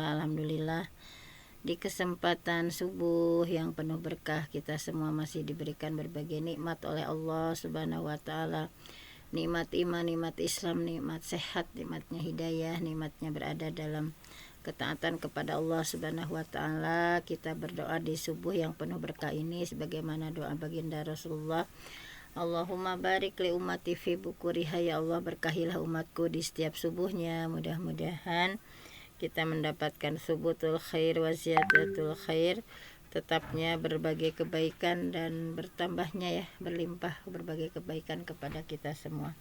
Alhamdulillah, di kesempatan subuh yang penuh berkah, kita semua masih diberikan berbagai nikmat oleh Allah Subhanahu wa Ta'ala. Nikmat iman, nikmat Islam, nikmat sehat, nikmatnya hidayah, nikmatnya berada dalam ketaatan kepada Allah Subhanahu wa Ta'ala. Kita berdoa di subuh yang penuh berkah ini sebagaimana doa baginda Rasulullah, Allahumma barik li ummati fi bukuriha, ya Allah berkahilah umatku di setiap subuhnya. Mudah-mudahan kita mendapatkan subutul khair wa ziyadatul khair, tetapnya berbagai kebaikan dan bertambahnya ya, berlimpah berbagai kebaikan kepada kita semua.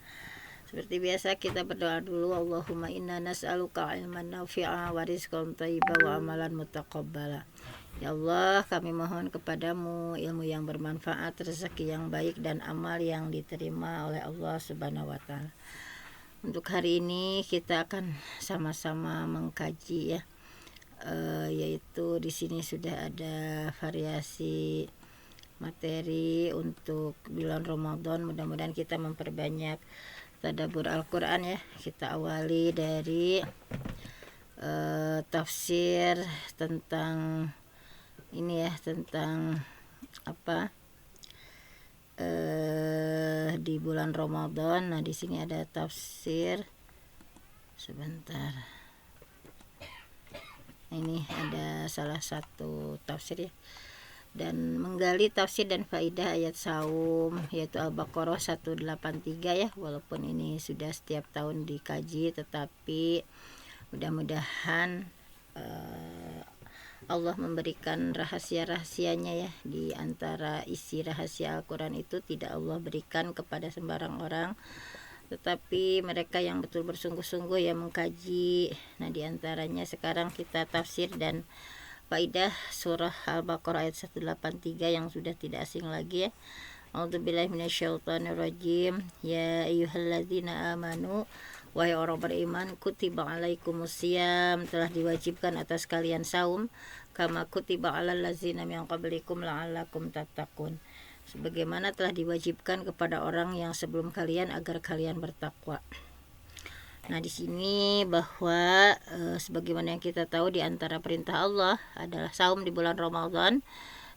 Seperti biasa kita berdoa dulu. Allahumma inna nas'aluka ilman nafi'a wa rizqan thayyiban wa amalan mutaqabbala. Ya Allah, kami mohon kepadamu ilmu yang bermanfaat, rezeki yang baik, dan amal yang diterima oleh Allah Subhanahu wa Ta'ala. Untuk hari ini kita akan sama-sama mengkaji ya, yaitu di sini sudah ada variasi materi untuk bulan Ramadan. Mudah-mudahan kita memperbanyak tadabbur Al-Quran ya. Kita awali dari tafsir tentang ini ya, tentang apa di bulan Ramadan. Nah, di sini ada tafsir. Sebentar. Ini ada salah satu tafsir ya. Dan menggali tafsir dan faidah ayat saum, yaitu Al-Baqarah 183 ya. Walaupun ini sudah setiap tahun dikaji, tetapi mudah-mudahan Allah memberikan rahasia-rahasianya ya. Di antara isi rahasia Al-Quran itu tidak Allah berikan kepada sembarang orang, tetapi mereka yang betul bersungguh-sungguh ya mengkaji. Nah, di antaranya sekarang kita tafsir dan faidah surah Al-Baqarah ayat 183 yang sudah tidak asing lagi ya. A'udzubillahi minasyaitonirrajim. Ya ayyuhalladzina amanu, wahai orang beriman, kutiba alaikumusiyam, telah diwajibkan atas kalian saum, kama kutiba alal ladzina min qablikum la'allakum tattaqun, sebagaimana telah diwajibkan kepada orang yang sebelum kalian agar kalian bertakwa. Nah, di sini bahwa sebagaimana yang kita tahu, di antara perintah Allah adalah saum di bulan Ramadan.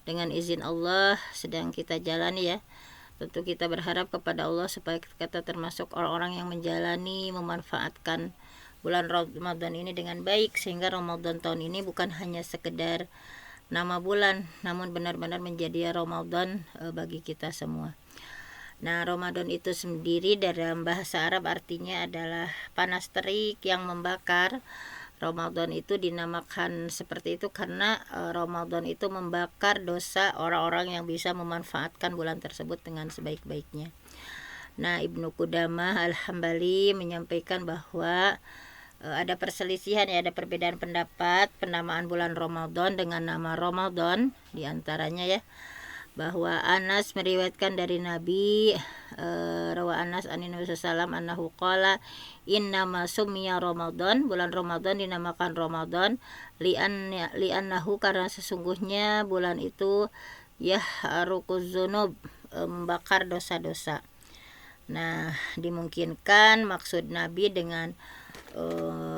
Dengan izin Allah sedang kita jalani ya. Tentu kita berharap kepada Allah supaya kita termasuk orang-orang yang menjalani, memanfaatkan bulan Ramadan ini dengan baik, sehingga Ramadan tahun ini bukan hanya sekedar nama bulan, namun benar-benar menjadi Ramadan bagi kita semua. Nah, Ramadan itu sendiri dalam bahasa Arab artinya adalah panas terik yang membakar. Ramadan itu dinamakan seperti itu karena Ramadan itu membakar dosa orang-orang yang bisa memanfaatkan bulan tersebut dengan sebaik-baiknya. Nah, Ibnu Qudamah Al-Hambali menyampaikan bahwa ada perselisihan ya, ada perbedaan pendapat penamaan bulan Ramadan dengan nama Ramadan. Di antaranya ya, bahwa Anas meriwayatkan dari Nabi, rawa Anas anin Nabi sallallahu annahu qala innama summiya Ramadan, bulan Ramadan dinamakan Ramadan li'annahu, karena sesungguhnya bulan itu yahruquz dzunub, membakar dosa-dosa. Nah, dimungkinkan maksud Nabi dengan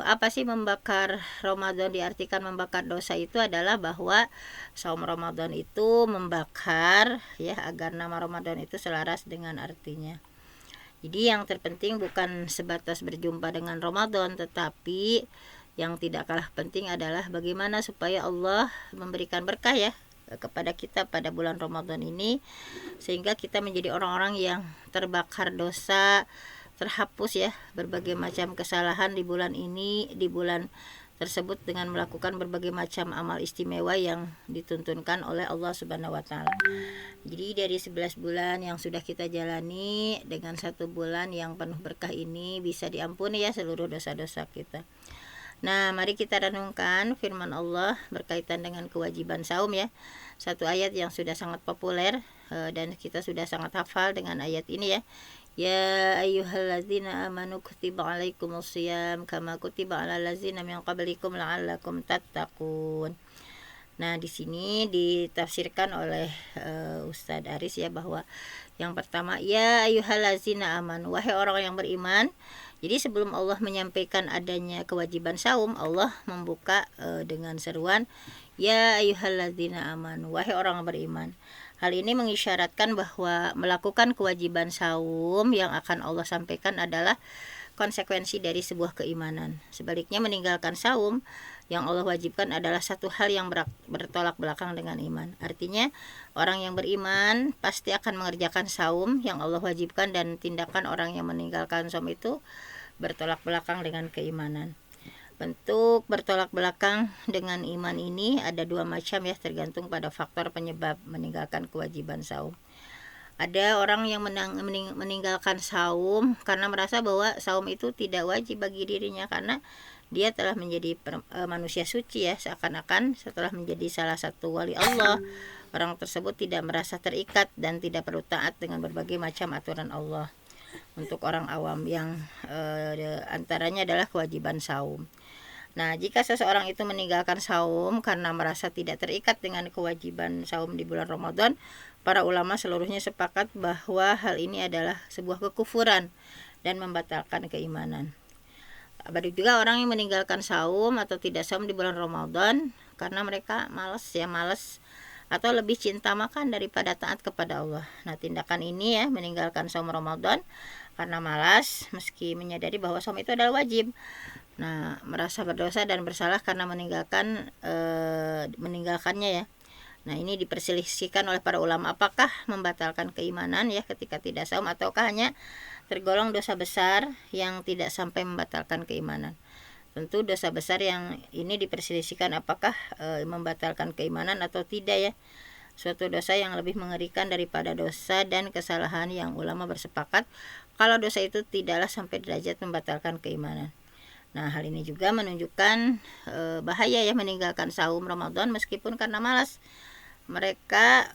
apa sih membakar Ramadan, diartikan membakar dosa itu adalah bahwa saum Ramadan itu membakar ya, agar nama Ramadan itu selaras dengan artinya. Jadi yang terpenting bukan sebatas berjumpa dengan Ramadan, tetapi yang tidak kalah penting adalah bagaimana supaya Allah memberikan berkah ya kepada kita pada bulan Ramadan ini, sehingga kita menjadi orang-orang yang terbakar dosa, terhapus ya berbagai macam kesalahan di bulan ini, di bulan tersebut, dengan melakukan berbagai macam amal istimewa yang dituntunkan oleh Allah Subhanahu wa Ta'ala. Jadi dari 11 bulan yang sudah kita jalani, dengan satu bulan yang penuh berkah ini bisa diampuni ya seluruh dosa-dosa kita. Nah, mari kita renungkan firman Allah berkaitan dengan kewajiban saum ya. Satu ayat yang sudah sangat populer dan kita sudah sangat hafal dengan ayat ini ya. Ya ayyuhalladzina amanu kutiba alaikumusiyam kama kutiba alal ladzina min qablikum la'allakum tattaqun. Nah, di sini ditafsirkan oleh Ustadz Aris ya, bahwa yang pertama, ya ayyuhallazina amanu, wahai orang yang beriman, Jadi sebelum Allah menyampaikan adanya kewajiban saum, Allah membuka dengan seruan, ya ayyuhalladzina amanu, wahai orang beriman. Hal ini mengisyaratkan bahwa melakukan kewajiban saum yang akan Allah sampaikan adalah konsekuensi dari sebuah keimanan. Sebaliknya meninggalkan saum yang Allah wajibkan adalah satu hal yang bertolak belakang dengan iman. Artinya orang yang beriman pasti akan mengerjakan saum yang Allah wajibkan, dan tindakan orang yang meninggalkan saum itu bertolak belakang dengan keimanan. Bentuk bertolak belakang dengan iman ini ada dua macam ya, tergantung pada faktor penyebab meninggalkan kewajiban saum. Ada orang yang meninggalkan saum karena merasa bahwa saum itu tidak wajib bagi dirinya karena dia telah menjadi manusia suci ya, seakan-akan setelah menjadi salah satu wali Allah, orang tersebut tidak merasa terikat dan tidak perlu taat dengan berbagai macam aturan Allah. Untuk orang awam yang antaranya adalah kewajiban saum. Nah, jika seseorang itu meninggalkan saum karena merasa tidak terikat dengan kewajiban saum di bulan Ramadan, para ulama seluruhnya sepakat bahwa hal ini adalah sebuah kekufuran dan membatalkan keimanan. Ada juga orang yang meninggalkan saum atau tidak saum di bulan Ramadan karena mereka malas atau lebih cinta makan daripada taat kepada Allah. Nah, tindakan ini ya, meninggalkan saum Ramadan karena malas meski menyadari bahwa saum itu adalah wajib. Nah, merasa berdosa dan bersalah karena meninggalkannya ya. Nah, ini diperselisihkan oleh para ulama, apakah membatalkan keimanan ya ketika tidak saum, ataukah hanya tergolong dosa besar yang tidak sampai membatalkan keimanan. Tentu dosa besar yang ini diperselisihkan apakah membatalkan keimanan atau tidak ya. Suatu dosa yang lebih mengerikan daripada dosa dan kesalahan yang ulama bersepakat kalau dosa itu tidaklah sampai derajat membatalkan keimanan. Nah, hal ini juga menunjukkan bahaya ya meninggalkan saum Ramadan meskipun karena malas. Mereka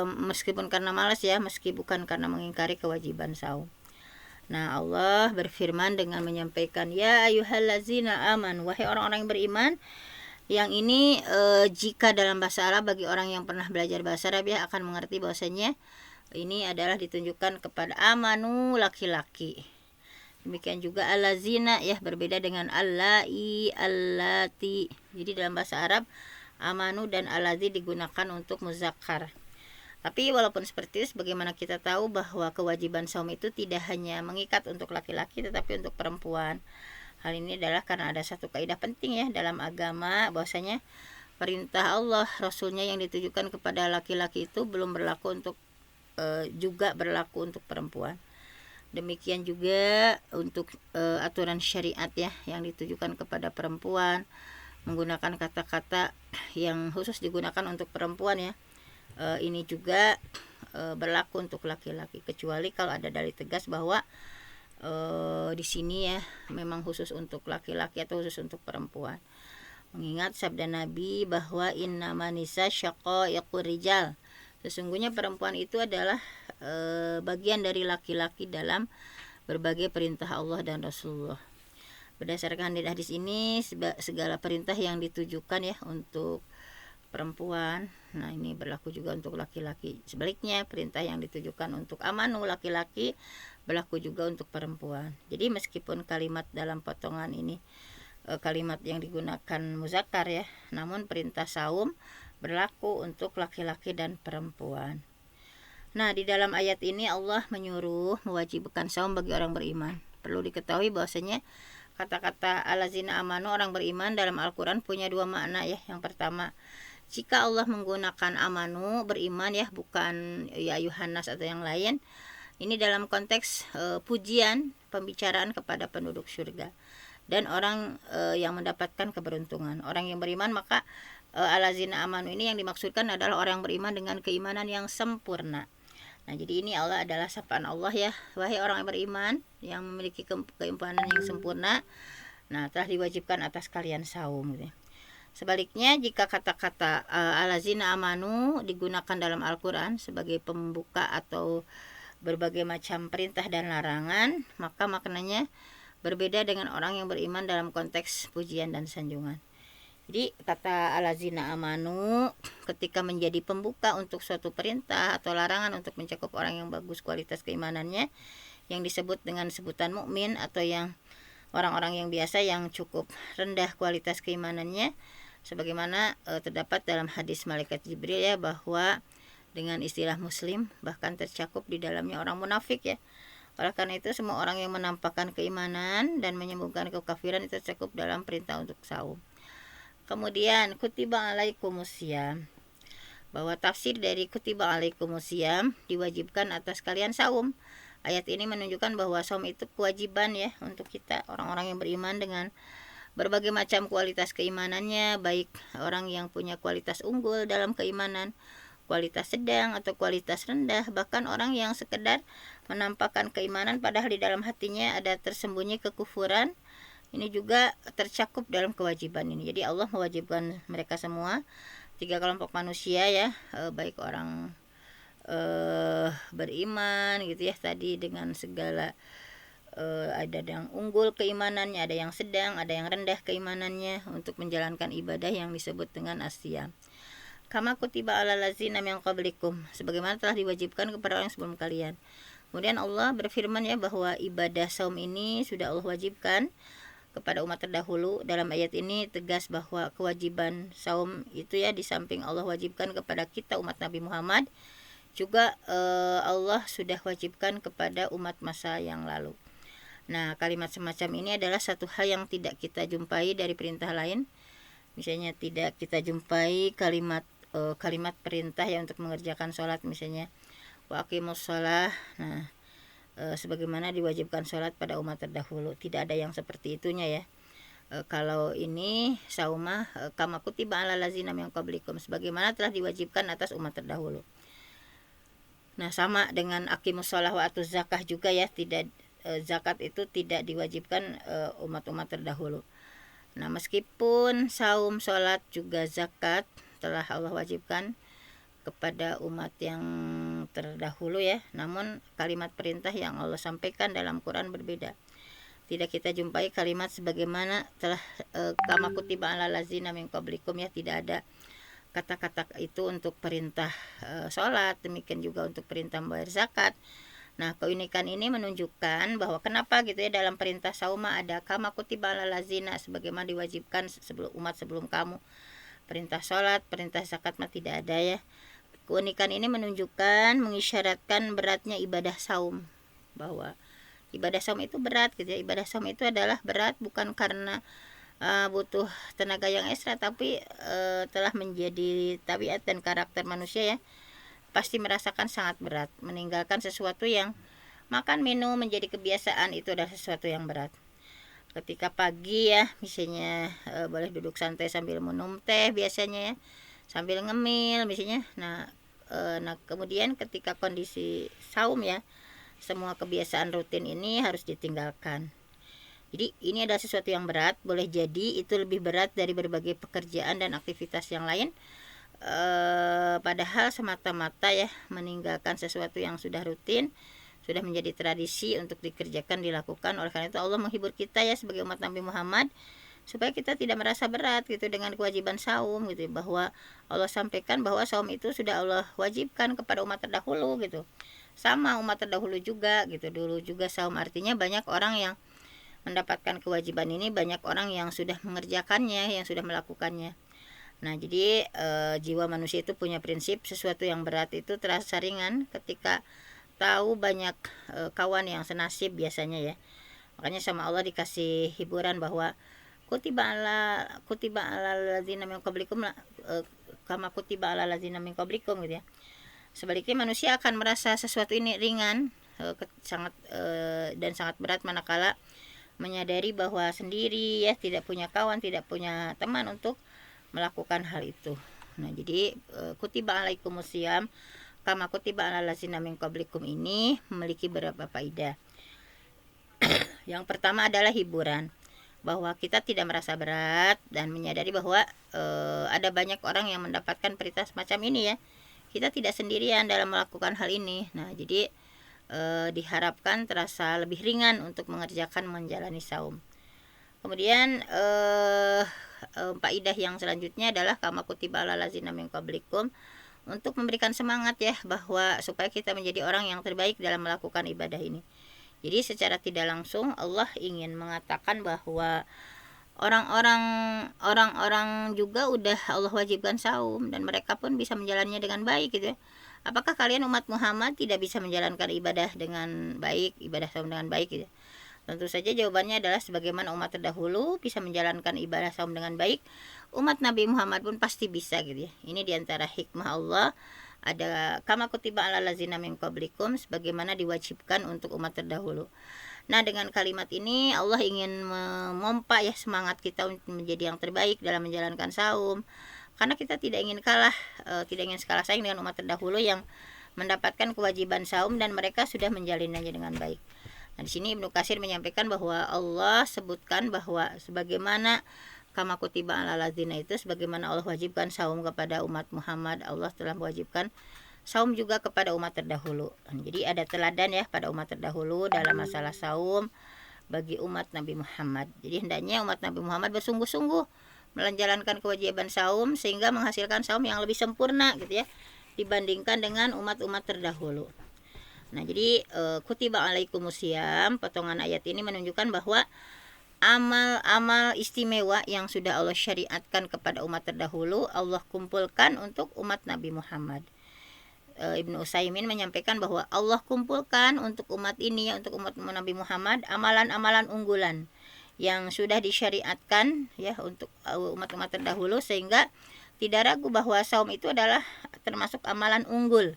meskipun karena malas ya, meski bukan karena mengingkari kewajiban saum. Nah, Allah berfirman dengan menyampaikan, ya ayyuhallazina aman, wahai orang-orang yang beriman. Yang ini jika dalam bahasa Arab, bagi orang yang pernah belajar bahasa Arab ya akan mengerti bahwasanya ini adalah ditunjukkan kepada amanu, laki-laki. Demikian juga allazina ya, berbeda dengan allai, allati. Jadi dalam bahasa Arab amanu dan allazi digunakan untuk muzakkar. Tapi walaupun seperti itu, bagaimana kita tahu bahwa kewajiban saum itu tidak hanya mengikat untuk laki-laki tetapi untuk perempuan. Hal ini adalah karena ada satu kaidah penting ya dalam agama, bahwasanya perintah Allah, Rasulnya yang ditujukan kepada laki-laki itu belum berlaku untuk juga berlaku untuk perempuan. Demikian juga untuk aturan syariat ya yang ditujukan kepada perempuan, menggunakan kata-kata yang khusus digunakan untuk perempuan ya. Ini juga berlaku untuk laki-laki, kecuali kalau ada dalil tegas bahwa di sini ya memang khusus untuk laki-laki atau khusus untuk perempuan. Mengingat sabda Nabi bahwa innama nisa syaqaiqur rijal, sesungguhnya perempuan itu adalah bagian dari laki-laki dalam berbagai perintah Allah dan Rasulullah. Berdasarkan hadis ini, segala perintah yang ditujukan ya untuk perempuan, nah ini berlaku juga untuk laki-laki. Sebaliknya, perintah yang ditujukan untuk amanu laki-laki berlaku juga untuk perempuan. Jadi meskipun kalimat dalam potongan ini kalimat yang digunakan muzakkar ya, namun perintah saum berlaku untuk laki-laki dan perempuan. Nah, di dalam ayat ini Allah menyuruh mewajibkan saum bagi orang beriman. Perlu diketahui bahwasanya kata-kata allazina amanu, orang beriman, dalam Al-Quran punya dua makna ya. Yang pertama, jika Allah menggunakan amanu, beriman ya, bukan ya Yohanes atau yang lain, ini dalam konteks pujian, pembicaraan kepada penduduk surga dan orang yang mendapatkan keberuntungan. Orang yang beriman, maka allazina amanu ini yang dimaksudkan adalah orang yang beriman dengan keimanan yang sempurna. Nah, jadi ini Allah adalah sapaan Allah ya, wahai orang yang beriman yang memiliki keimanan yang sempurna, nah telah diwajibkan atas kalian saum gitu. Sebaliknya, jika kata-kata allazina amanu digunakan dalam Al-Quran sebagai pembuka atau berbagai macam perintah dan larangan, maka maknanya berbeda dengan orang yang beriman dalam konteks pujian dan sanjungan. Jadi kata allazina amanu ketika menjadi pembuka untuk suatu perintah atau larangan untuk mencakup orang yang bagus kualitas keimanannya, yang disebut dengan sebutan mukmin atau yang orang-orang yang biasa yang cukup rendah kualitas keimanannya, sebagaimana terdapat dalam hadis malaikat Jibril ya, bahwa dengan istilah muslim bahkan tercakup di dalamnya orang munafik ya. Oleh karena itu semua orang yang menampakkan keimanan dan menyembunyikan kekafiran itu tercakup dalam perintah untuk saum. Kemudian kutiba alaikumusiyam, bahwa tafsir dari kutiba alaikumusiyam, diwajibkan atas kalian saum. Ayat ini menunjukkan bahwa saum itu kewajiban ya untuk kita orang-orang yang beriman dengan berbagai macam kualitas keimanannya, baik orang yang punya kualitas unggul dalam keimanan, kualitas sedang atau kualitas rendah, bahkan orang yang sekedar menampakkan keimanan padahal di dalam hatinya ada tersembunyi kekufuran. Ini juga tercakup dalam kewajiban ini. Jadi Allah mewajibkan mereka semua, 3 kelompok manusia ya, baik orang beriman gitu ya tadi dengan segala ada yang unggul keimanannya, ada yang sedang, ada yang rendah keimanannya, untuk menjalankan ibadah yang disebut dengan as-siyam. Kama kutiba alal ladzina min qablikum, sebagaimana telah diwajibkan kepada orang sebelum kalian. Kemudian Allah berfirman ya bahwa ibadah saum ini sudah Allah wajibkan kepada umat terdahulu. Dalam ayat ini tegas bahwa kewajiban saum itu ya, di samping Allah wajibkan kepada kita umat Nabi Muhammad, juga Allah sudah wajibkan kepada umat masa yang lalu. Nah, kalimat semacam ini adalah satu hal yang tidak kita jumpai dari perintah lain. Misalnya tidak kita jumpai kalimat perintah ya untuk mengerjakan sholat, misalnya wa aqimus shalah. Nah, sebagaimana diwajibkan sholat pada umat terdahulu, tidak ada yang seperti itunya ya. Kalau ini saumah kama kutiba alal ladzina min qablikum, sebagaimana telah diwajibkan atas umat terdahulu. Nah, sama dengan aqimus shalah wa atuz zakah juga ya, tidak zakat itu tidak diwajibkan umat-umat terdahulu. Nah, meskipun saum, sholat, juga zakat telah Allah wajibkan kepada umat yang terdahulu ya, namun kalimat perintah yang Allah sampaikan dalam Quran berbeda. Tidak kita jumpai kalimat sebagaimana telah kama kutiba alal ladzina min qablikum ya, tidak ada kata-kata itu untuk perintah sholat, demikian juga untuk perintah membayar zakat. Nah, keunikan ini menunjukkan bahwa kenapa gitu ya, dalam perintah sauma ada kama kutiba alal ladzina, sebagaimana diwajibkan umat sebelum kamu. Perintah sholat, perintah zakat mah tidak ada ya. Keunikan ini menunjukkan, mengisyaratkan beratnya ibadah saum, bahwa ibadah saum itu berat gitu ya. Ibadah saum itu adalah berat bukan karena butuh tenaga yang ekstra, tapi telah menjadi tabiat dan karakter manusia ya. Pasti merasakan sangat berat. Meninggalkan sesuatu yang makan minum menjadi kebiasaan itu adalah sesuatu yang berat. Ketika pagi ya, misalnya boleh duduk santai sambil minum teh biasanya ya, sambil ngemil misalnya. Nah kemudian ketika kondisi saum ya, semua kebiasaan rutin ini harus ditinggalkan. Jadi ini adalah sesuatu yang berat, boleh jadi itu lebih berat dari berbagai pekerjaan dan aktivitas yang lain. Padahal semata-mata ya, meninggalkan sesuatu yang sudah rutin, sudah menjadi tradisi untuk dikerjakan, dilakukan. Oleh karena itu Allah menghibur kita ya sebagai umat Nabi Muhammad, supaya kita tidak merasa berat gitu dengan kewajiban saum gitu, bahwa Allah sampaikan bahwa saum itu sudah Allah wajibkan kepada umat terdahulu gitu. Sama umat terdahulu juga gitu, dulu juga saum, artinya banyak orang yang mendapatkan kewajiban ini, banyak orang yang sudah mengerjakannya, yang sudah melakukannya. Nah, jadi jiwa manusia itu punya prinsip, sesuatu yang berat itu terasa ringan ketika tahu banyak kawan yang senasib biasanya ya. Makanya sama Allah dikasih hiburan bahwa kutiba ala ladzina min qablikum kama kutiba ala ladzina min qablikum gitu ya. Sebaliknya manusia akan merasa sesuatu ini ringan, sangat berat manakala menyadari bahwa sendiri ya, tidak punya kawan, tidak punya teman untuk melakukan hal itu. Nah, jadi kutiba alaikumusiyam kama kutiba alal ladzina min qablikum ini memiliki beberapa faedah. Yang pertama adalah hiburan, bahwa kita tidak merasa berat dan menyadari bahwa ada banyak orang yang mendapatkan perintah semacam ini ya. Kita tidak sendirian dalam melakukan hal ini. Nah, jadi diharapkan terasa lebih ringan untuk mengerjakan menjalani saum. Kemudian faedah yang selanjutnya adalah kama kutiba alal ladzina min qablikum, untuk memberikan semangat ya, bahwa supaya kita menjadi orang yang terbaik dalam melakukan ibadah ini. Jadi secara tidak langsung Allah ingin mengatakan bahwa orang-orang juga udah Allah wajibkan saum dan mereka pun bisa menjalannya dengan baik gitu ya. Apakah kalian umat Muhammad tidak bisa menjalankan ibadah dengan baik, ibadah saum dengan baik gitu ya? Tentu saja jawabannya adalah sebagaimana umat terdahulu bisa menjalankan ibadah saum dengan baik, umat Nabi Muhammad pun pasti bisa gitu ya. Ini diantara hikmah Allah, ada kama kutiba ala lazina min qablikum, sebagaimana diwajibkan untuk umat terdahulu. Nah, dengan kalimat ini Allah ingin memompa ya semangat kita untuk menjadi yang terbaik dalam menjalankan saum. Karena kita tidak ingin kalah, tidak ingin kalah saing dengan umat terdahulu yang mendapatkan kewajiban saum dan mereka sudah menjalinnya dengan baik. Nah, di sini Ibnu Katsir menyampaikan bahwa Allah sebutkan bahwa sebagaimana kama kutiba ala ladzina itu, sebagaimana Allah wajibkan saum kepada umat Muhammad, Allah telah mewajibkan saum juga kepada umat terdahulu. Jadi ada teladan ya pada umat terdahulu dalam masalah saum bagi umat Nabi Muhammad. Jadi hendaknya umat Nabi Muhammad bersungguh-sungguh menjalankan kewajiban saum sehingga menghasilkan saum yang lebih sempurna gitu ya dibandingkan dengan umat-umat terdahulu. Nah, jadi kutiba alaikumusiyam, potongan ayat ini menunjukkan bahwa amal-amal istimewa yang sudah Allah syariatkan kepada umat terdahulu Allah kumpulkan untuk umat Nabi Muhammad. Ibnu Utsaimin menyampaikan bahwa Allah kumpulkan untuk umat ini ya, untuk umat Nabi Muhammad amalan-amalan unggulan yang sudah disyariatkan ya untuk umat-umat terdahulu sehingga tidak ragu bahwa saum itu adalah termasuk amalan unggul.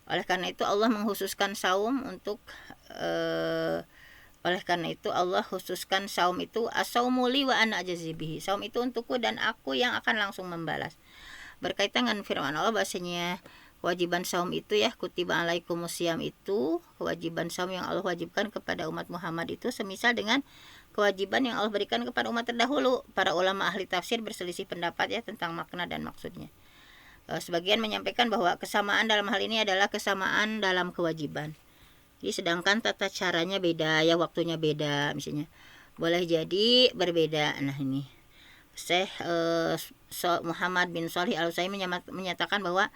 Oleh karena itu Allah menghususkan saum untuk oleh karena itu Allah khususkan saum itu as-saumuli wa ana ajazibihi. Saum itu untukku dan aku yang akan langsung membalas. Berkaitan dengan firman Allah bahasanya kewajiban saum itu ya kutiba alaikumusiyam itu kewajiban saum yang Allah wajibkan kepada umat Muhammad itu semisal dengan kewajiban yang Allah berikan kepada umat terdahulu. Para ulama ahli tafsir berselisih pendapat ya tentang makna dan maksudnya. Sebagian menyampaikan bahwa kesamaan dalam hal ini adalah kesamaan dalam kewajiban. Jadi sedangkan tata caranya beda ya, waktunya beda misalnya. Boleh jadi berbeda. Nah ini Syekh Muhammad bin Shalih Al-Utsaimin menyatakan bahwa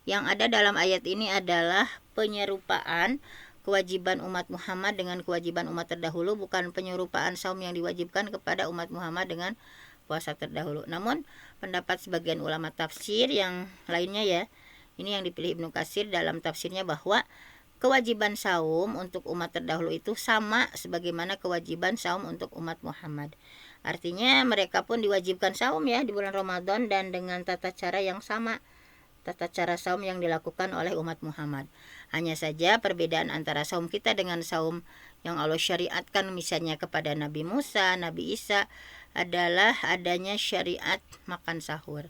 yang ada dalam ayat ini adalah penyerupaan kewajiban umat Muhammad dengan kewajiban umat terdahulu, bukan penyerupaan saum yang diwajibkan kepada umat Muhammad dengan puasa terdahulu. Namun pendapat sebagian ulama tafsir yang lainnya ya, ini yang dipilih Ibnu Katsir dalam tafsirnya bahwa kewajiban saum untuk umat terdahulu itu sama sebagaimana kewajiban saum untuk umat Muhammad. Artinya mereka pun diwajibkan saum ya di bulan Ramadan dan dengan tata cara yang sama, tata cara saum yang dilakukan oleh umat Muhammad. Hanya saja perbedaan antara saum kita dengan saum yang Allah syariatkan misalnya kepada Nabi Musa, Nabi Isa adalah adanya syariat makan sahur.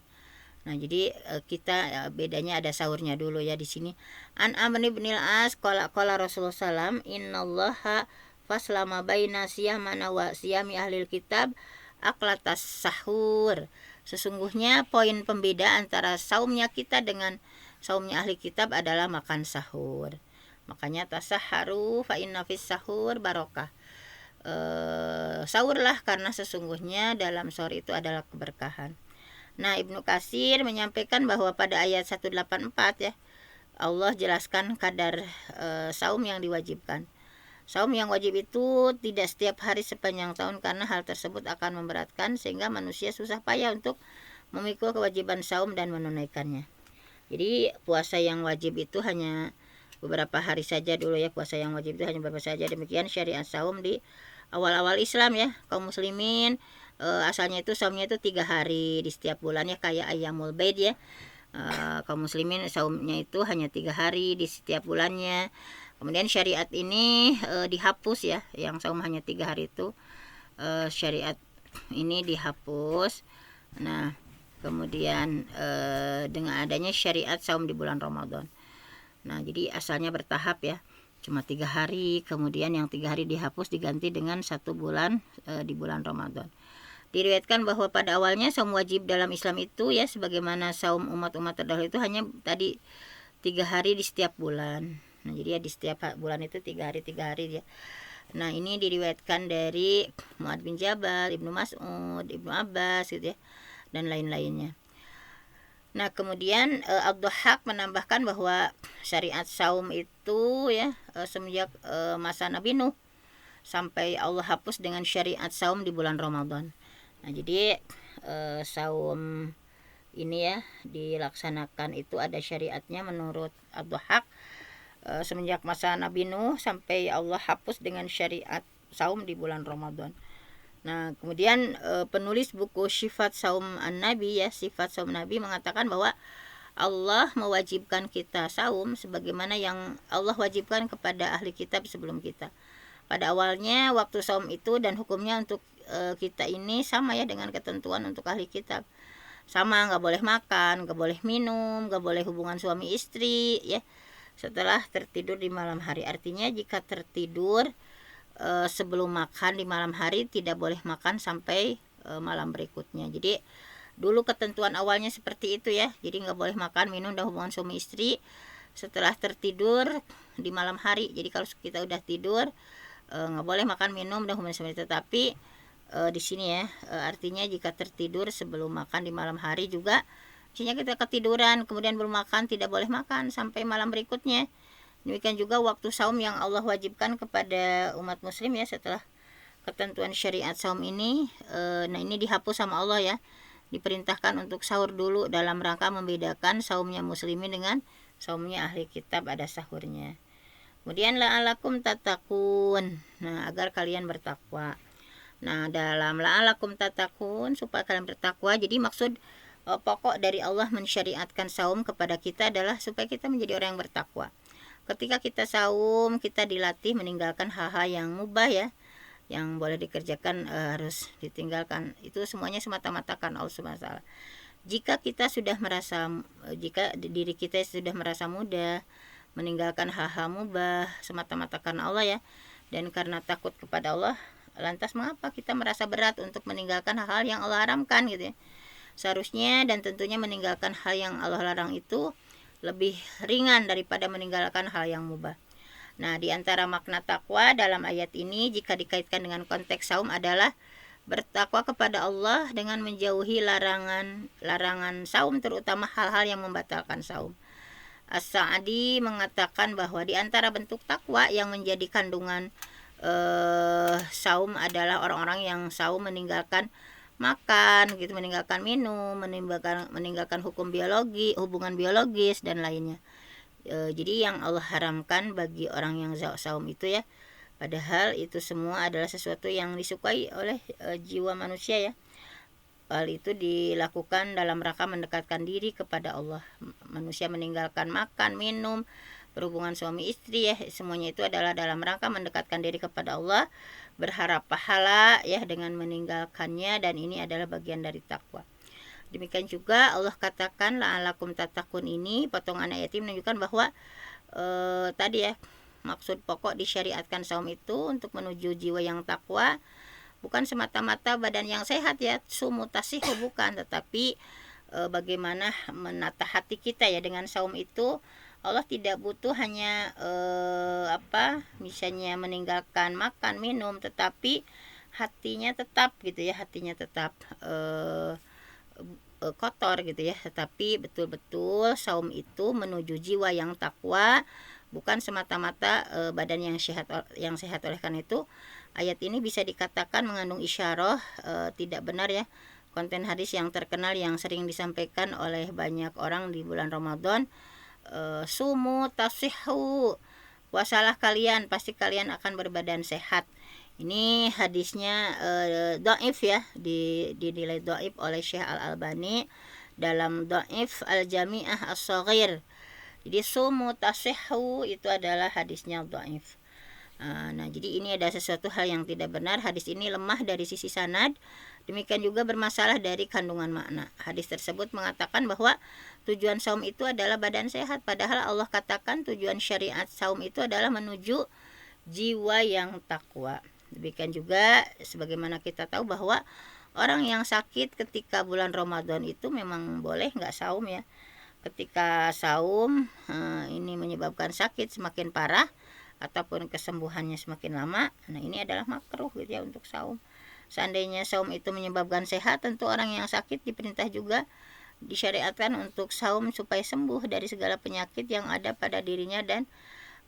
Nah, jadi kita bedanya ada sahurnya dulu ya di sini. An Amr bin Al-As qala Rasulullah sallam innallaha faslama baina siyamana wa siyami ahlil kitab aklatas sahur. Sesungguhnya poin pembeda antara saumnya kita dengan saumnya ahli kitab adalah makan sahur. Makanya tasaharu fa inna fis sahur barokah. Sahurlah karena sesungguhnya dalam sahur itu adalah keberkahan. Nah, Ibnu Katsir menyampaikan bahwa pada ayat 184 ya Allah jelaskan kadar saum yang diwajibkan. Saum yang wajib itu tidak setiap hari sepanjang tahun karena hal tersebut akan memberatkan sehingga manusia susah payah untuk memikul kewajiban saum dan menunaikannya. Jadi puasa yang wajib itu hanya beberapa hari saja dulu ya, puasa yang wajib itu hanya beberapa saja. Demikian syariat saum di awal-awal Islam ya, kaum muslimin asalnya itu saumnya itu 3 hari di setiap bulan ya kayak Ayyamul Baid ya. Kaum muslimin saumnya itu hanya 3 hari di setiap bulannya. Kemudian syariat ini dihapus ya, yang saum hanya 3 hari itu syariat ini dihapus. Nah, kemudian dengan adanya syariat saum di bulan Ramadan. Nah, jadi asalnya bertahap ya, cuma 3 hari, kemudian yang 3 hari dihapus diganti dengan 1 bulan di bulan Ramadan. Diriwayatkan bahwa pada awalnya saum wajib dalam Islam itu ya sebagaimana saum umat-umat terdahulu itu hanya tadi 3 hari di setiap bulan. Nah, jadi ya di setiap bulan itu 3 hari ya. Nah, ini diriwayatkan dari Mu'adz bin Jabal, Ibnu Mas'ud, Ibnu Abbas gitu ya, dan lain-lainnya. Nah, kemudian Ad-Dhahhak menambahkan bahwa syariat saum itu ya semenjak masa Nabi Nuh sampai Allah hapus dengan syariat saum di bulan Ramadan. Nah, jadi saum ini ya dilaksanakan itu ada syariatnya menurut Ad-Dhahhak semenjak masa Nabi Nuh sampai Allah hapus dengan syariat saum di bulan Ramadan. Nah, kemudian penulis buku Sifat Saum An-Nabi ya, Sifat Saum Nabi mengatakan bahwa Allah mewajibkan kita saum sebagaimana yang Allah wajibkan kepada ahli kitab sebelum kita. Pada awalnya waktu saum itu dan hukumnya untuk kita ini sama ya dengan ketentuan untuk ahli kitab. Sama, nggak boleh makan, nggak boleh minum, nggak boleh hubungan suami istri ya setelah tertidur di malam hari. Artinya jika tertidur sebelum makan di malam hari tidak boleh makan sampai malam berikutnya. Jadi dulu ketentuan awalnya seperti itu ya. Jadi nggak boleh makan, minum, dan hubungan suami istri setelah tertidur di malam hari. Jadi kalau kita udah tidur nggak boleh makan, minum, dan hubungan suami istri. Tetapi di sini ya artinya jika tertidur sebelum makan di malam hari juga, misalnya kita ketiduran kemudian belum makan, tidak boleh makan sampai malam berikutnya. Demikian juga waktu saum yang Allah wajibkan kepada umat muslim ya setelah ketentuan syariat saum ini. Nah, ini dihapus sama Allah ya. Diperintahkan untuk sahur dulu dalam rangka membedakan saumnya muslimin dengan saumnya ahli kitab, ada sahurnya. Kemudian la'alakum tatakun. Nah, agar kalian bertakwa. Nah, dalam la'alakum tatakun, supaya kalian bertakwa. Jadi maksud pokok dari Allah mensyariatkan saum kepada kita adalah supaya kita menjadi orang yang bertakwa. Ketika kita saum, kita dilatih meninggalkan hal-hal yang mubah ya, yang boleh dikerjakan harus ditinggalkan. Itu semuanya semata-mata kan Allah Subhanahu wa taala. Jika kita sudah merasa, jika diri kita sudah merasa mudah meninggalkan hal-hal mubah semata-mata karena Allah ya, dan karena takut kepada Allah, lantas mengapa kita merasa berat untuk meninggalkan hal-hal yang Allah haramkan gitu ya. Seharusnya dan tentunya meninggalkan hal yang Allah larang itu lebih ringan daripada meninggalkan hal yang mubah. Nah, di antara makna takwa dalam ayat ini jika dikaitkan dengan konteks saum adalah bertakwa kepada Allah dengan menjauhi larangan saum, terutama hal-hal yang membatalkan saum. As-Sa'di mengatakan bahwa di antara bentuk takwa yang menjadi kandungan saum adalah orang-orang yang saum meninggalkan makan gitu, meninggalkan minum, meninggalkan hubungan biologis dan lainnya. Jadi yang Allah haramkan bagi orang yang saum itu ya, padahal itu semua adalah sesuatu yang disukai oleh jiwa manusia ya. Hal itu dilakukan dalam rangka mendekatkan diri kepada Allah. Manusia meninggalkan makan, minum, berhubungan suami istri ya, semuanya itu adalah dalam rangka mendekatkan diri kepada Allah, berharap pahala ya dengan meninggalkannya, dan ini adalah bagian dari takwa. Demikian juga Allah katakan la'alakum tatakun, ini potongan ayat ini menunjukkan bahwa tadi ya, maksud pokok disyariatkan saum itu untuk menuju jiwa yang takwa, bukan semata-mata badan yang sehat ya, sumutasihu bukan, tetapi bagaimana menata hati kita ya dengan saum itu. Allah tidak butuh hanya misalnya meninggalkan makan minum, tetapi hatinya tetap gitu ya, hatinya tetap kotor gitu ya. Tetapi betul-betul saum itu menuju jiwa yang takwa, bukan semata-mata badan yang sehat. Oleh karena itu ayat ini bisa dikatakan mengandung isyarah tidak benar ya konten hadis yang terkenal yang sering disampaikan oleh banyak orang di bulan Ramadan. Sumu tasihhu, puasalah kalian pasti kalian akan berbadan sehat. Ini hadisnya dhaif ya, dinilai dhaif oleh Syekh Al-Albani dalam Dhaif Al-Jami'ah As-Shaghir. Jadi sumu tasihhu itu adalah hadisnya dhaif. Nah, jadi ini ada sesuatu hal yang tidak benar. Hadis ini lemah dari sisi sanad, demikian juga bermasalah dari kandungan makna. Hadis tersebut mengatakan bahwa tujuan saum itu adalah badan sehat, padahal Allah katakan tujuan syariat saum itu adalah menuju jiwa yang takwa. Demikian juga sebagaimana kita tahu bahwa orang yang sakit ketika bulan Ramadan itu memang boleh nggak saum ya. Ketika saum ini menyebabkan sakit semakin parah ataupun kesembuhannya semakin lama, nah ini adalah makruh gitu ya untuk saum. Seandainya saum itu menyebabkan sehat, tentu orang yang sakit diperintah juga disyariatkan untuk saum supaya sembuh dari segala penyakit yang ada pada dirinya dan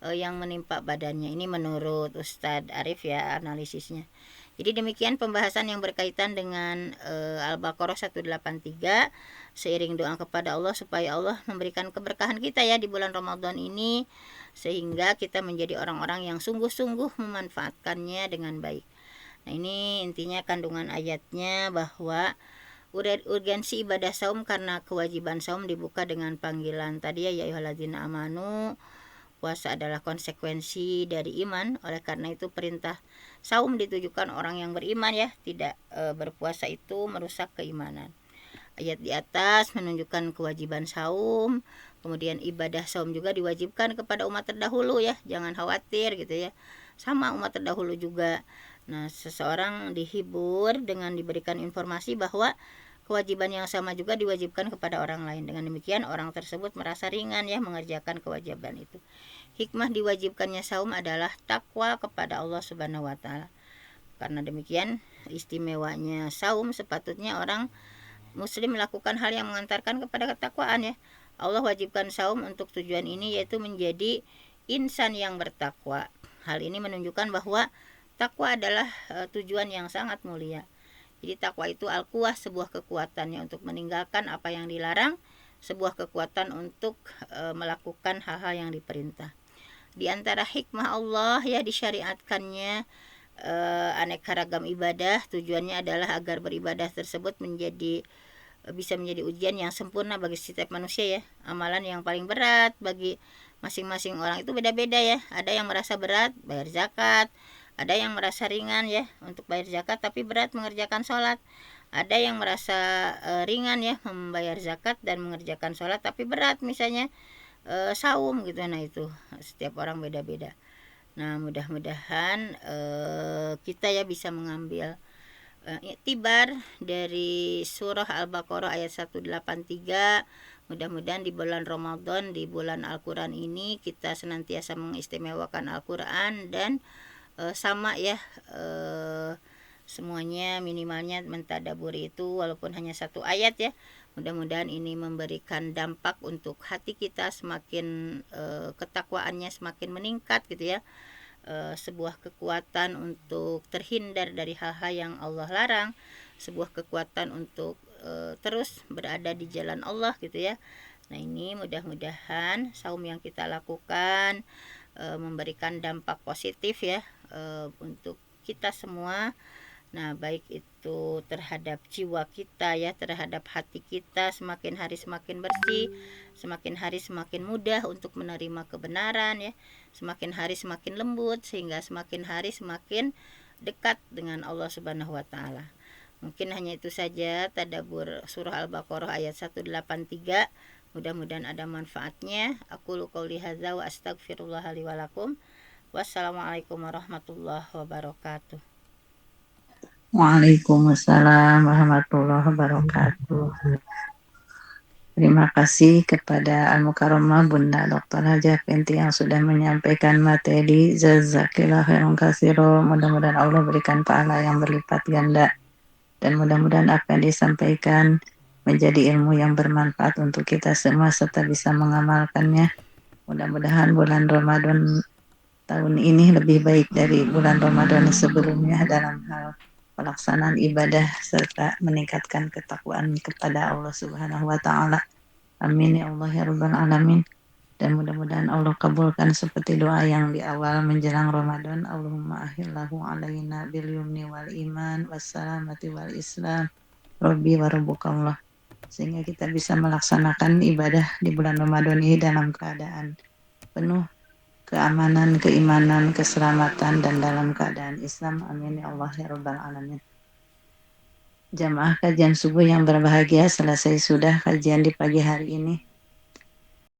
yang menimpa badannya. Ini menurut Ustadz Arif ya analisisnya. Jadi demikian pembahasan yang berkaitan dengan Al-Baqarah 183. Seiring doa kepada Allah supaya Allah memberikan keberkahan kita ya di bulan Ramadan ini, sehingga kita menjadi orang-orang yang sungguh-sungguh memanfaatkannya dengan baik. Nah, ini intinya kandungan ayatnya, bahwa urgensi ibadah saum karena kewajiban saum dibuka dengan panggilan tadi ya ayyuhalladzina amanu. Puasa adalah konsekuensi dari iman, oleh karena itu perintah saum ditujukan orang yang beriman ya, tidak berpuasa itu merusak keimanan. Ayat di atas menunjukkan kewajiban saum, kemudian ibadah saum juga diwajibkan kepada umat terdahulu ya, jangan khawatir gitu ya, sama umat terdahulu juga. Nah, seseorang dihibur dengan diberikan informasi bahwa kewajiban yang sama juga diwajibkan kepada orang lain. Dengan demikian orang tersebut merasa ringan ya mengerjakan kewajiban itu. Hikmah diwajibkannya saum adalah takwa kepada Allah Subhanahu wa taala. Karena demikian istimewanya saum, sepatutnya orang muslim melakukan hal yang mengantarkan kepada ketakwaan ya. Allah wajibkan saum untuk tujuan ini, yaitu menjadi insan yang bertakwa. Hal ini menunjukkan bahwa takwa adalah tujuan yang sangat mulia. Jadi takwa itu al-quwah, sebuah kekuatannya untuk meninggalkan apa yang dilarang, sebuah kekuatan untuk melakukan hal-hal yang diperintah. Di antara hikmah Allah ya disyariatkannya aneka ragam ibadah, tujuannya adalah agar beribadah tersebut bisa menjadi ujian yang sempurna bagi setiap manusia ya. Amalan yang paling berat bagi masing-masing orang itu beda-beda ya. Ada yang merasa berat bayar zakat, ada yang merasa ringan ya untuk bayar zakat tapi berat mengerjakan sholat. Ada yang merasa ringan ya membayar zakat dan mengerjakan sholat tapi berat misalnya saum gitu. Nah, itu setiap orang beda-beda. Nah, mudah-mudahan kita ya bisa mengambil iktibar dari surah Al-Baqarah ayat 183. Mudah-mudahan di bulan Ramadan, di bulan Al-Quran ini, kita senantiasa mengistimewakan Al-Quran dan sama ya, semuanya minimalnya mentadaburi itu walaupun hanya satu ayat ya. Mudah-mudahan ini memberikan dampak untuk hati kita, semakin ketakwaannya semakin meningkat gitu ya. Sebuah kekuatan untuk terhindar dari hal-hal yang Allah larang, sebuah kekuatan untuk terus berada di jalan Allah gitu ya. Nah, ini mudah-mudahan saum yang kita lakukan memberikan dampak positif ya untuk kita semua. Nah, baik itu terhadap jiwa kita ya, terhadap hati kita, semakin hari semakin bersih, semakin hari semakin mudah untuk menerima kebenaran ya, semakin hari semakin lembut, sehingga semakin hari semakin dekat dengan Allah Subhanahu wa taala. Mungkin hanya itu saja tadabbur surah Al-Baqarah ayat 183. Mudah-mudahan ada manfaatnya. Aqulu qouli hadza wa astaghfirullah li wa lakum. Wassalamualaikum warahmatullahi wabarakatuh. Waalaikumsalam warahmatullahi wabarakatuh. Terima kasih kepada Al-Mukarramah Bunda Dr. Hajah Fenty yang sudah menyampaikan materi. Jazakillah khairan katsira. Mudah-mudahan Allah berikan pahala yang berlipat ganda. Dan mudah-mudahan apa yang disampaikan menjadi ilmu yang bermanfaat untuk kita semua serta bisa mengamalkannya. Mudah-mudahan bulan Ramadan tahun ini lebih baik dari bulan Ramadan sebelumnya dalam hal pelaksanaan ibadah serta meningkatkan ketakwaan kepada Allah Subhanahu wa taala. Amin ya Allah ya rabbal alamin. Dan mudah-mudahan Allah kabulkan seperti doa yang di awal menjelang Ramadan. Allahumma ahillahu alaina bil yumni wal iman wassalamati wal islam. Rabbi wa rabbukallah. Sehingga kita bisa melaksanakan ibadah di bulan Ramadan ini dalam keadaan penuh keamanan, keimanan, keselamatan, dan dalam keadaan Islam. Amin ya Allah ya rabbal alamin. Jamaah kajian subuh yang berbahagia, selesai sudah kajian di pagi hari ini.